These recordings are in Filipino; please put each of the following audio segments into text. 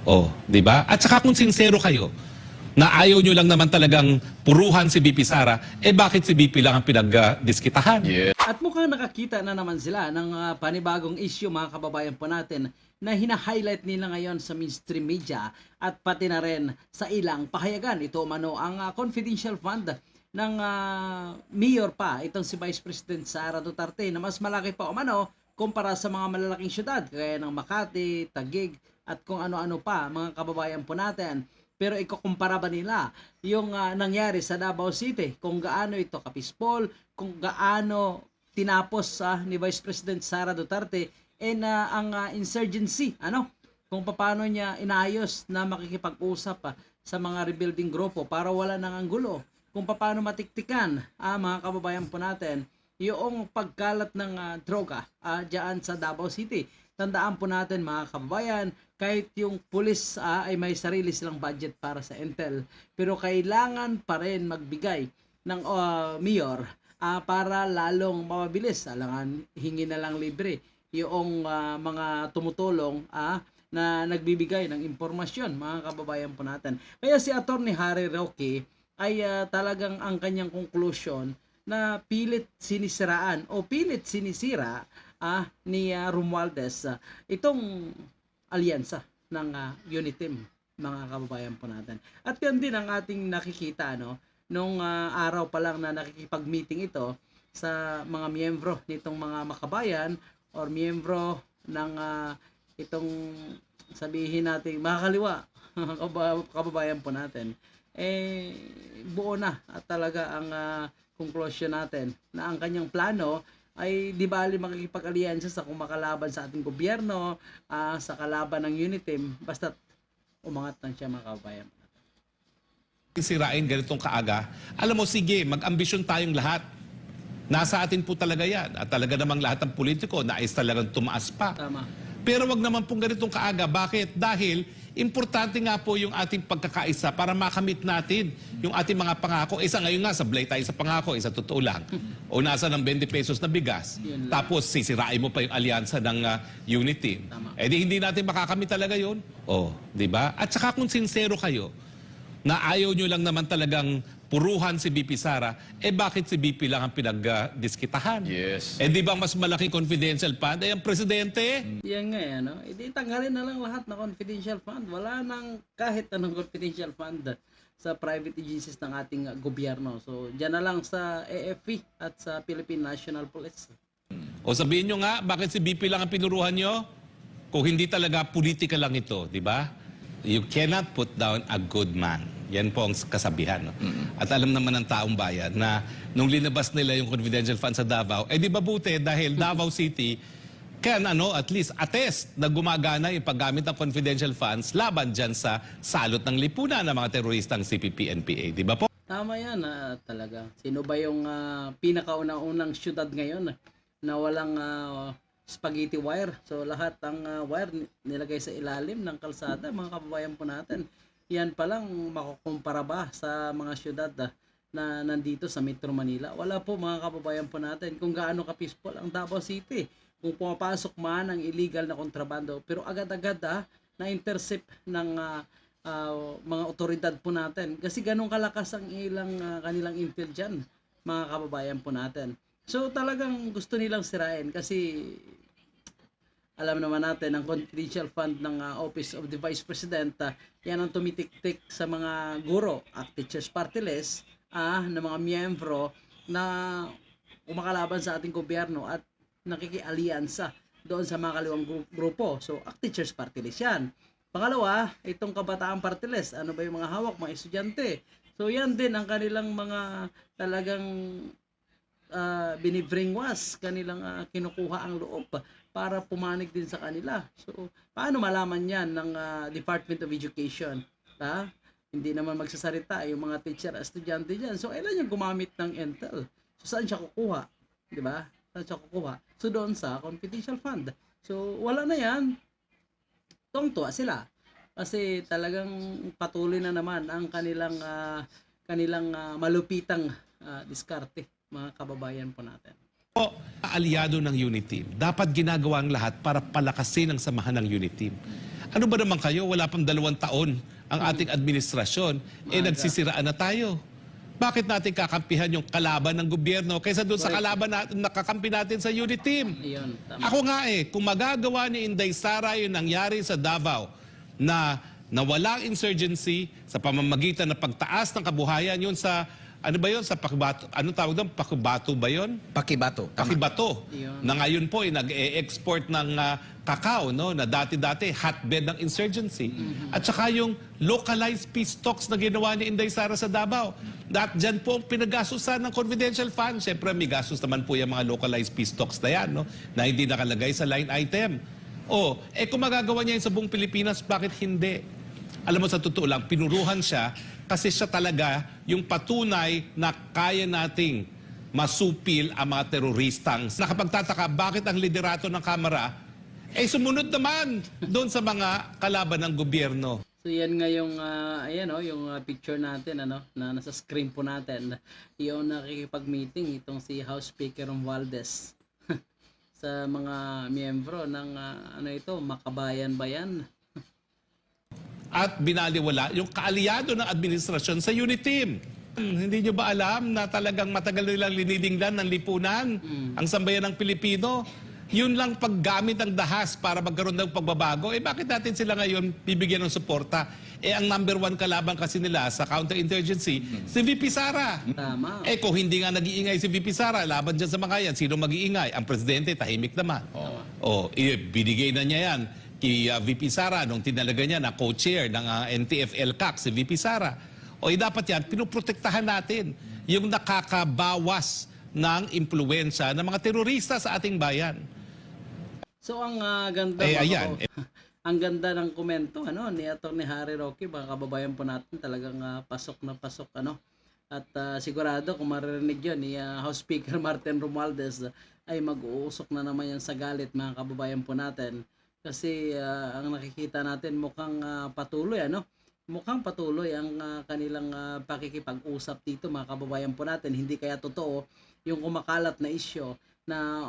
Oh, 'di ba? At saka kung sincero kayo na ayaw nyo lang naman talagang puruhan si BP Sara, bakit si BP lang ang pinagdiskitahan? At mukhang nakakita na naman sila ng panibagong issue, mga kababayan po natin, na hina-highlight nila ngayon sa mainstream media at pati na rin sa ilang pahayagan. Ito umano ang confidential fund ng mayor pa, itong si Vice President Sara Duterte, na mas malaki pa umano kumpara sa mga malalaking syudad kaya ng Makati, Taguig at kung ano-ano pa, mga kababayan po natin. Pero ikukumpara ba nila yung nangyari sa Davao City, kung gaano ito kapispol, kung gaano tinapos ni Vice President Sara Duterte ang insurgency, kung paano niya inayos na makikipag-usap sa mga rebuilding grupo para wala nang anggulo, kung paano matiktikan mga kababayan po natin yung pagkalat ng droga diyan sa Davao City. Tandaan po natin, mga kababayan, kahit yung pulis ay may sarili silang budget para sa intel, pero kailangan pa rin magbigay ng mayor para lalong mabilis. Alangan, hingi na lang libre yung mga tumutulong na nagbibigay ng impormasyon, mga kababayan po natin. Kaya si Attorney Harry Roque ay talagang ang kanyang conclusion na pilit sinisiraan o pilit sinisira ni Romualdez itong alyansa ng Unitim, mga kababayan po natin. At yan din ang ating nakikita nung araw pa lang na nakikipag-meeting ito sa mga miyembro nitong mga makabayan or miyembro ng itong sabihin natin makakaliwa kababayan po natin. Buo na at talaga ang conclusion natin na ang kanyang plano ay di bali makikipag-alyansa sa kumakalaban sa ating gobyerno, sa kalaban ng Unitim, basta umangat lang siya, mga kababayan. Sirain ganitong kaaga, alam mo, sige, mag-ambisyon tayong lahat. Nasa atin po talaga yan. At talaga namang lahat ng politiko nais talagang tumaas pa. Tama. Pero wag naman pong ganitong kaaga. Bakit? Dahil importante nga po yung ating pagkakaisa para makamit natin yung ating mga pangako. Isa ngayon nga, sablay tayo sa pangako, isa totoo lang. O nasa ng 20 pesos na bigas. Tapos sisirain mo pa yung alyansa ng Unity. Di hindi natin makakamit talaga yun. Di ba? At saka kung sincero kayo na ayaw nyo lang naman talagang puruhan si BP Sara, bakit si BP lang ang pinagdiskitahan? Yes. Di ba mas malaking confidential fund? Ang presidente? Yan nga Hindi tanggalin na lang lahat na confidential fund. Wala nang kahit anong confidential fund sa private agencies ng ating gobyerno. So, dyan na lang sa AFP at sa Philippine National Police. O sabihin nyo nga, bakit si BP lang ang pinuruhan nyo? Kung hindi talaga politika lang ito, di ba? You cannot put down a good man. Yan po ang kasabihan. At alam naman ng taong bayan na nung linabas nila yung confidential fund sa Davao, di ba buti dahil Davao City can at least attest na gumagana yung paggamit ng confidential funds laban dyan sa salot ng lipunan ng mga teroristang CPP-NPA. Di ba po? Tama yan talaga. Sino ba yung pinakaunang syudad ngayon na walang spaghetti wire? So lahat ang wire nilagay sa ilalim ng kalsada, mga kababayan po natin. Yan pa lang makukumpara ba sa mga syudad na nandito sa Metro Manila? Wala po, mga kababayan po natin, kung gaano ka-peaceful ang Davao City. Kung pumapasok man ang illegal na kontrabando, pero agad-agad na-intercept ng mga otoridad po natin. Kasi ganun kalakas ang kanilang intel dyan, mga kababayan po natin. So talagang gusto nilang sirain kasi alam naman natin, ang confidential fund ng Office of the Vice President, yan ang tumitik-tik sa mga guro at teachers party list na mga miyembro na kumakalaban sa ating gobyerno at nakikialyansa doon sa mga kaliwang grupo. So, at teachers party list yan. Pangalawa, itong kabataan party list. Ano ba yung mga hawak? Mga estudyante. So, yan din ang kanilang mga talagang binibringwas, kanilang kinukuha ang loob para pumanig din sa kanila. So, paano malaman yan ng Department of Education? Hindi naman magsasarita yung mga teacher at estudyante dyan. So, kailan yung gumamit ng intel? So, saan siya kukuha? Di ba? Saan siya kukuha? So, doon sa confidential fund. So, wala na yan. Tuwang-tuwa sila. Kasi talagang patuloy na naman ang kanilang malupitang diskarte, mga kababayan po natin. Aliado ng Unity, dapat ginagawa ang lahat para palakasin ang samahan ng Unity. Ano ba naman kayo? Wala pang 2 taon ang ating administrasyon. Nagsisiraan na tayo. Bakit natin kakampihan yung kalaban ng gobyerno kaysa doon sa kalaban na nakakampi natin sa unit team? Ayun, tama. Ako nga kung magagawa ni Inday Sara yung nangyari sa Davao na walang insurgency sa pamamagitan ng pagtaas ng kabuhayan, yun sa, ano ba yun, sa Pakibato, ano tawag doon, Pakibato ba yun? Pakibato. Pakibato, Yun. na ngayon po ay nag-e-export ng kakao, no, na dati-dati hotbed ng insurgency. At saka yung localized peace talks na ginawa ni Inday Sara sa Davao. At dyan po ang pinagasusan ng confidential fund. Siyempre may gastos naman po yung mga localized peace talks na yan, no, na hindi nakalagay sa line item. Kung magagawa niya yun sa buong Pilipinas, bakit hindi? Alam mo, sa totoo lang, pinuruhan siya kasi siya talaga yung patunay na kaya nating masupil ang mga teroristang. Nakapagtataka, bakit ang liderato ng Kamara sumunod naman doon sa mga kalaban ng gobyerno. So yan nga yung yung picture natin na nasa screen po natin. Yung nakikipag-meeting itong si House Speaker Romualdez sa mga miyembro ng Makabayan Bayan. At binaliwala yung kaalyado ng administrasyon sa unit team. Hindi nyo ba alam na talagang matagal nilang linilinglan ng lipunan ang sambayan ng Pilipino? Yun lang paggamit ng dahas para magkaroon ng pagbabago. Bakit natin sila ngayon bibigyan ng suporta? Ang number 1 kalaban kasi nila sa counterinsurgency, si VP Sara. Tama. Kung hindi nga nag-iingay si VP Sara, laban dyan sa mga yan, sino mag-iingay? Ang presidente, tahimik naman. Binigay na niya yan kay VP Sara nung tinalaga niya na co-chair ng NTF-ELCAC, si VP Sara. Dapat yan, pinuprotektahan natin yung nakakabawas ng impluensya ng mga terorista sa ating bayan. So ang ganda ayan. ang ganda ng komento ni Atty. Harry Roque, mga kababayan po natin, talagang pasok na pasok at sigurado kung maririnig yun ni House Speaker Martin Romualdez ay mag-uusok na naman yan sa galit, mga kababayan po natin, kasi ang nakikita natin mukhang patuloy mukhang patuloy ang kanilang pakikipag-usap dito, mga kababayan po natin. Hindi kaya totoo yung kumakalat na isyo na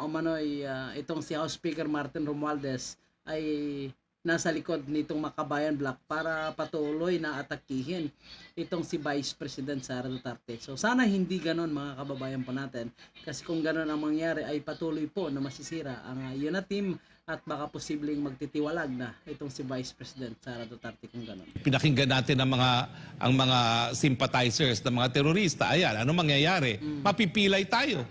itong si House Speaker Martin Romualdez ay nasa likod nitong Makabayan Block para patuloy na atakihin itong si Vice President Sara Duterte. So sana hindi ganon, mga kababayan po natin, kasi kung ganon ang mangyari ay patuloy po na masisira ang UNATIM at baka posibleng magtitiwalag na itong si Vice President Sara Duterte kung ganon. Pinakinggan natin ang mga sympathizers ng mga terorista. Ayan, ano mangyayari? Mapipilay tayo.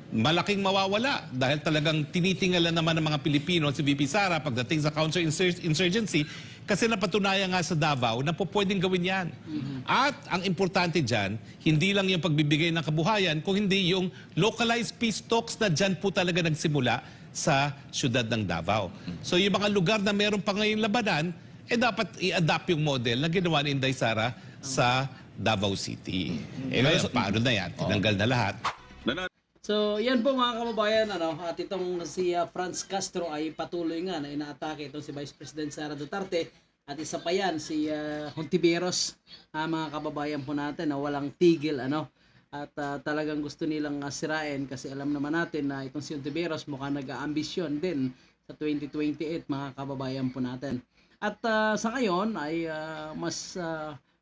Malaking mawawala dahil talagang tinitingalan naman ng mga Pilipino si VP Sara pagdating sa counterinsurgency, kasi napatunayan nga sa Davao na pwedeng gawin yan. At ang importante dyan, hindi lang yung pagbibigay ng kabuhayan, kung hindi yung localized peace talks na dyan po talaga nagsimula sa syudad ng Davao. So yung mga lugar na meron pa ngayon labanan, dapat i-adapt yung model na ginawa ni Inday Sara sa Davao City. Ngayon, paano na yan? Tinanggal na lahat. So, yan po, mga kababayan, at itong si Franz Castro ay patuloy nga na inaatake itong si Vice President Sara Duterte, at isa pa yan si Hontiveros, mga kababayan po natin, na walang tigil, at talagang gusto nilang sirain, kasi alam naman natin na itong si Hontiveros mukhang nag-aambisyon din sa 2028, mga kababayan po natin. At sa ngayon ay mas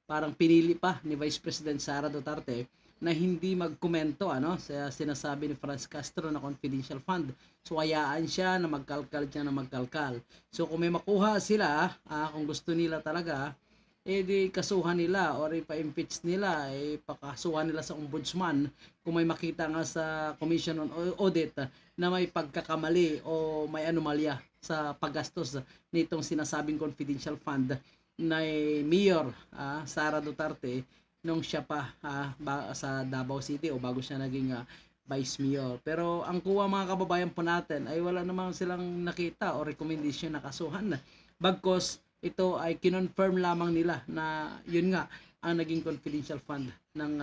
parang pinili pa ni Vice President Sara Duterte na hindi magkomento sa sinasabi ni Franz Castro na confidential fund. So hayaan siya na magkalkal siya na magkalkal. So kung may makuha sila, kung gusto nila talaga, di kasuhan nila or ipa-impeach nila, pakasuhan nila sa ombudsman kung may makita nga sa Commission on Audit na may pagkakamali o may anomalya sa paggastos nitong sinasabing confidential fund na Mayor Sara Duterte nung siya pa sa Davao City o bago siya naging Vice Mayor. Pero ang kuha, mga kababayan po natin, ay wala namang silang nakita o recommendation na kasuhan. Bagkos ito ay kinonfirm lamang nila na yun nga ang naging confidential fund ng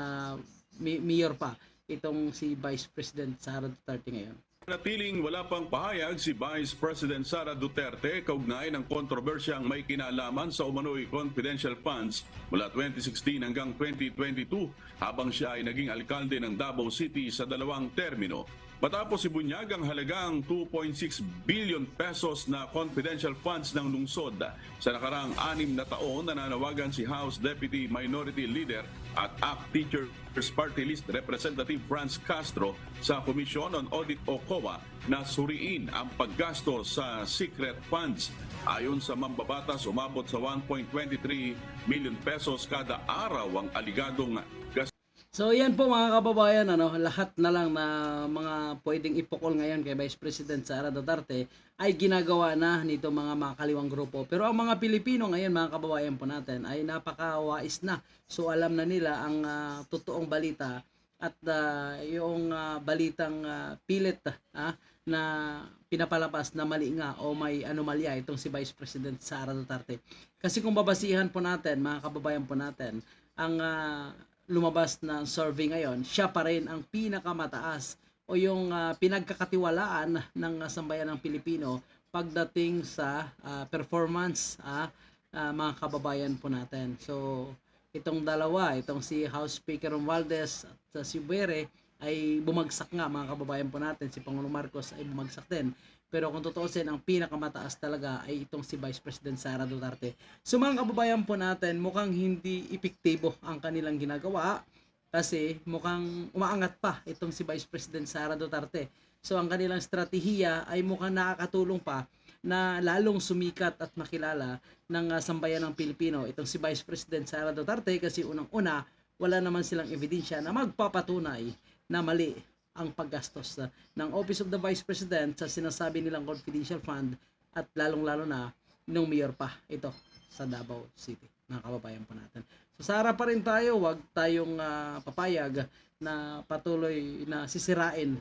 Mayor pa itong si Vice President Sara Duterte ngayon. Natiling wala pang pahayag si Vice President Sara Duterte kaugnay ng kontrobersyang may kinalaman sa umano'y confidential funds mula 2016 hanggang 2022 habang siya ay naging alkalde ng Davao City sa 2 termino. Matapos ibunyag ang halagang 2.6 billion pesos na confidential funds ng lungsod sa nakaraang 6 na taon, nananawagan si House Deputy Minority Leader at ACT Teachers Party List Representative Franz Castro sa Commission on Audit o COA na suriin ang paggasto sa secret funds. Ayon sa mambabatas, umabot sa 1.23 million pesos kada araw ang aligadong gastos. So yan po mga kababayan, lahat na lang na mga pwedeng ipukol ngayon kay Vice President Sara Duterte ay ginagawa na nito mga makakaliwang grupo. Pero ang mga Pilipino ngayon, mga kababayan po natin, ay napakawais na. So alam na nila ang totoong balita at yung balitang pilit na pinapalabas na mali nga o may anomalya itong si Vice President Sara Duterte. Kasi kung babasihan po natin, mga kababayan po natin, ang lumabas na survey ngayon, siya pa rin ang pinakamataas o yung pinagkakatiwalaan ng sambayan ng Pilipino pagdating sa performance, mga kababayan po natin. So, itong dalawa, itong si House Speaker Romualdez at si Bere ay bumagsak nga, mga kababayan po natin. Si Pangulong Marcos ay bumagsak din. Pero kung tutuusin, ang pinakamataas talaga ay itong si Vice President Sara Duterte. So mga kababayan po natin, mukhang hindi epektibo ang kanilang ginagawa kasi mukhang umaangat pa itong si Vice President Sara Duterte. So ang kanilang estratehiya ay mukhang nakakatulong pa na lalong sumikat at makilala ng sambayan ng Pilipino itong si Vice President Sara Duterte kasi unang-una, wala naman silang ebidensya na magpapatunay na mali ang paggastos ng Office of the Vice President sa sinasabi nilang confidential fund at lalong-lalo na nung mayor pa ito sa Davao City, mga kababayan po natin. So Sara pa rin tayo, wag tayong papayag na patuloy na sisirain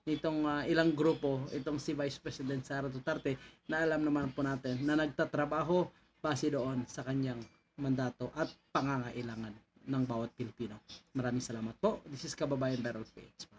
nitong ilang grupo itong si Vice President Sara Duterte na alam naman po natin na nagtatrabaho base doon sa kanyang mandato at pangangailangan ng bawat Pilipino. Maraming salamat po. This is Kababayan Viral Fates.